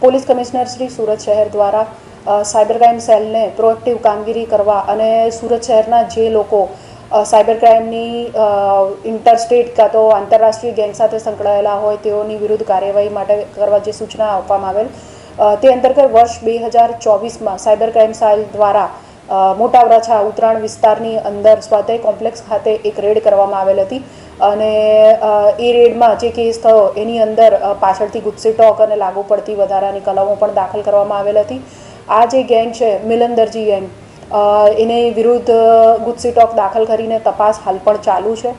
Police commissioner Shri Surat શહેર દ્વારા cyber crime સેલને પ્રોએક્ટિવ કામગીરી કરવા અને સુરત શહેરના જે લોકો સાયબર ક્રાઇમની ઇન્ટરસ્ટેટ કાં તો આંતરરાષ્ટ્રીય ગેંગ સાથે સંકળાયેલા હોય તેઓની વિરુદ્ધ કાર્યવાહી માટે કરવા જે સૂચના આપવામાં આવેલ તે અંતર્ગત વર્ષ 2024માં સાયબર ક્રાઇમ સેલ દ્વારા મોટા વરાછા ઉત્તરાયણ વિસ્તારની અંદર સ્વાધ્યાય કોમ્પ્લેક્સ ખાતે એક રેડ કરવામાં આવેલ હતી અને એ રેડમાં જે કેસ થયો એની અંદર પાછળથી ગુસ્સી ટોક અને લાગુ પડતી વધારાની કલમો પણ દાખલ કરવામાં આવેલ હતી. આ જે ગેંગ છે મિલન દરજી ગેંગ, એની વિરુદ્ધ ગુસ્સી ટોક દાખલ કરીને તપાસ હાલ પણ ચાલુ છે.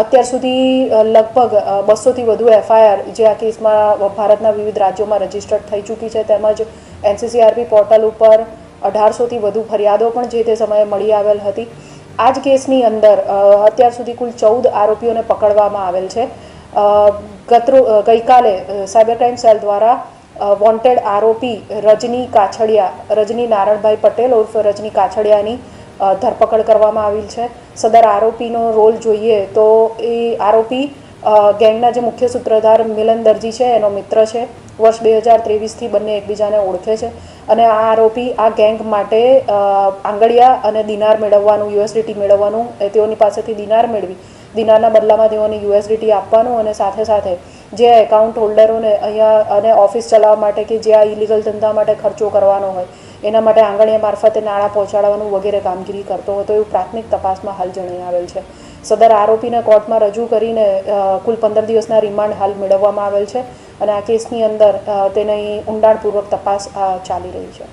અત્યાર સુધી લગભગ 200થી વધુ એફઆઈઆર જે આ કેસમાં ભારતના વિવિધ રાજ્યોમાં રજીસ્ટર્ડ થઈ ચૂકી છે, તેમજ NCCRP પોર્ટલ ઉપર 1800થી વધુ ફરિયાદો પણ જે તે સમયે મળી આવેલ હતી. આ જ કેસની અંદર અત્યાર સુધી કુલ 14 આરોપીઓને પકડવામાં આવેલ છે. ગઈકાલે સાયબર ક્રાઇમ સેલ દ્વારા વોન્ટેડ આરોપી રજની નારણભાઈ પટેલ ઉર્ફ રજની કાછડિયાની ધરપકડ કરવામાં આવેલ છે. સદર આરોપીનો રોલ જોઈએ તો એ આરોપી ગેંગના જે મુખ્ય સૂત્રધાર મિલન દરજી છે એનો મિત્ર છે. વર્ષ 2023થી બંને એકબીજાને ઓળખે છે અને આ આરોપી આ ગેંગ માટે આંગળિયા અને દિનાર મેળવવાનું, USDT મેળવવાનું, તેઓની પાસેથી દિનાર મેળવી દિનારના બદલામાં તેઓને USDT આપવાનું અને સાથે સાથે જે એકાઉન્ટ હોલ્ડરોને અહીંયા અને ઓફિસ ચલાવવા માટે કે જે આ ઇલીગલ ધંધા માટે ખર્ચો કરવાનો હોય એના માટે આંગળીયા મારફતે નાણાં પહોંચાડવાનું વગેરે કામગીરી કરતો હતો એવું પ્રાથમિક તપાસમાં હાલ જણાઈ આવેલ છે. સદર આરોપીને કોર્ટમાં રજૂ કરીને કુલ 15 દિવસના રિમાન્ડ હાલ મેળવવામાં આવેલ છે અને આ કેસની અંદર તેની ઊંડાણપૂર્વક તપાસ ચાલી રહી છે.